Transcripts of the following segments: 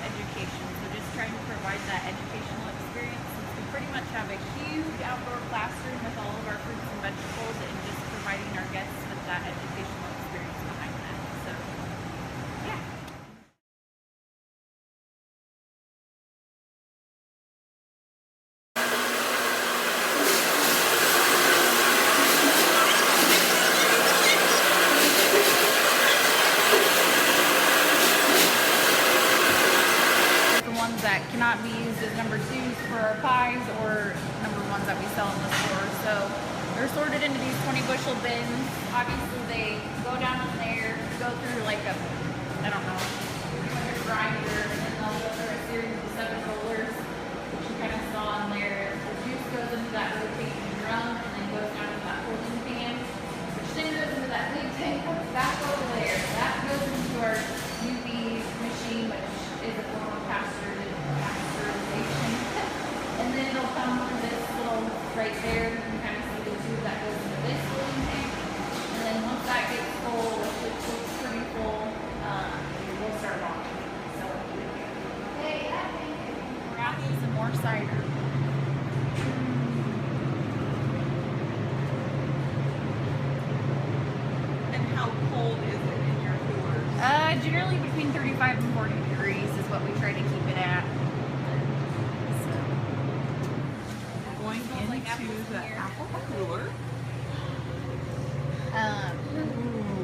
education. So just trying to provide that educational experience, since we pretty much have a huge outdoor classroom with all of our fruits and vegetables, and just providing our guests with that educational experience behind that. So yeah. That cannot be used as number 2s for our pies or number 1s that we sell in the store. So they're sorted into these 20 bushel bins. Obviously they go down in there, go through like a, I don't know, like a grinder, and then they'll go through a series of 7 rollers, which you kind of saw in there. The juice goes into that rotating drum and then goes down into that holding pan, which then goes into that big tank back over there. That goes into our UV machine, which is a form of pasteurization. And then it'll come through this little right there. You can kind of see the tube that goes into this holding tank. And then once that gets full, which looks pretty full, we'll start launching. So, hey, we're out to some more cider. And how cold is it in your coolers? Generally between 35 and 40 degrees is what we try to keep it at. Into the apple cooler.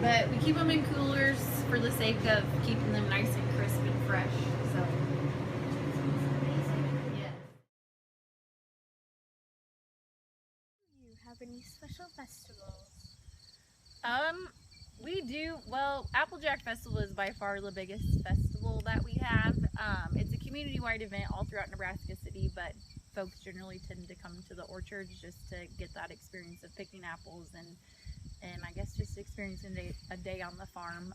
But we keep them in coolers for the sake of keeping them nice and crisp and fresh. So, yeah. Do you have any special festivals? We do. Well, AppleJack Festival is by far the biggest festival that we have. It's a community-wide event all throughout Nebraska City, but folks generally tend to come to the orchards just to get that experience of picking apples and I guess just experiencing a day on the farm.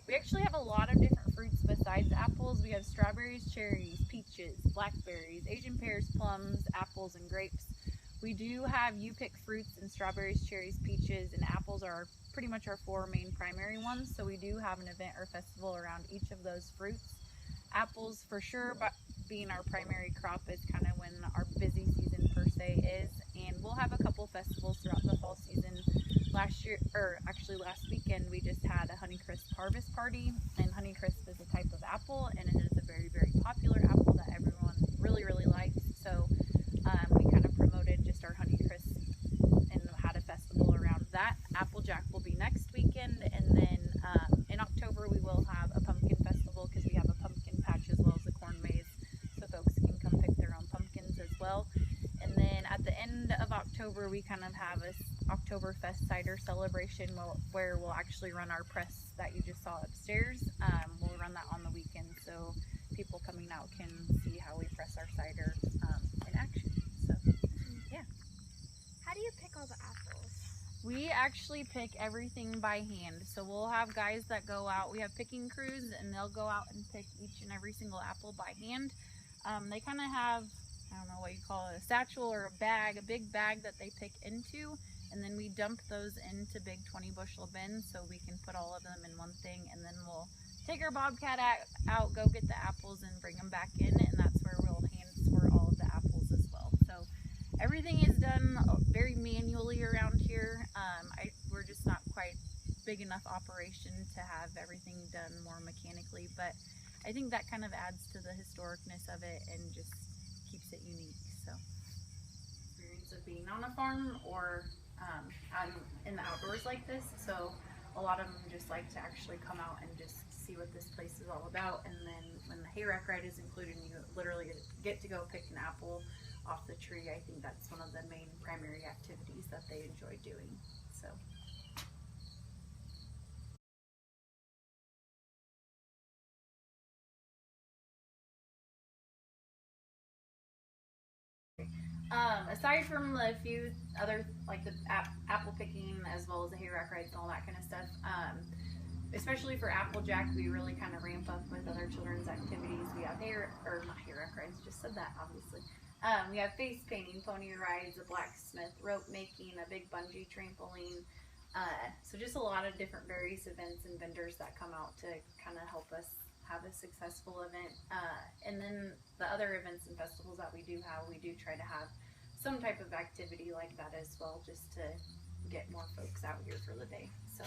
We actually have a lot of different fruits besides apples. We have strawberries, cherries, peaches, blackberries, Asian pears, plums, apples, and grapes. We do have you pick fruits, and strawberries, cherries, peaches, and apples are pretty much our 4 main primary ones. So we do have an event or festival around each of those fruits. Apples for sure, but being our primary crop is kind of when our busy season per se is, and we'll have a couple festivals throughout the fall season. Last weekend we just had a Honeycrisp harvest party, and Honeycrisp is a type of apple, and it is a very, very popular apple that everyone really, really likes. So we kind of promoted just our Honeycrisp and had a festival around that. AppleJack will be next weekend, and then in October we will have a pumpkin festival because we have a pumpkin patch as well as a corn maze, so folks can come pick their own pumpkins as well. And then at the end of October we kind of have a Oktoberfest cider celebration where we'll actually run our press that you just saw upstairs. We'll run that on the weekend, so people coming out can see how we press our cider in action. So yeah. How do you pick all the apples? We actually pick everything by hand. So we'll have guys that go out. We have picking crews, and they'll go out and pick each and every single apple by hand. They kind of have, I don't know what you call it, a satchel or a bag, a big bag that they pick into, and then we dump those into big 20 bushel bins so we can put all of them in one thing, and then we'll take our bobcat out, go get the apples, and bring them back in, and that's where we'll hand sort all of the apples as well. So everything is done very manually around here. We're just not quite big enough operation to have everything done more mechanically, but I think that kind of adds to the historicness of it and just keeps it unique. So, experience of being on a farm or in the outdoors like this. So a lot of them just like to actually come out and just see what this place is all about. And then when the hayrack ride is included, you literally get to go pick an apple off the tree. I think that's one of the main primary activities that they enjoy doing. So. Aside from a few other, like the apple picking as well as the hayrack rides and all that kind of stuff, especially for AppleJack, we really kind of ramp up with other children's activities. We have not hayrack rides, just said that obviously. We have face painting, pony rides, a blacksmith, rope making, a big bungee trampoline. So just a lot of different various events and vendors that come out to kind of help us have a successful event. And then the other events and festivals that we do try to have some type of activity like that as well, just to get more folks out here for the day. So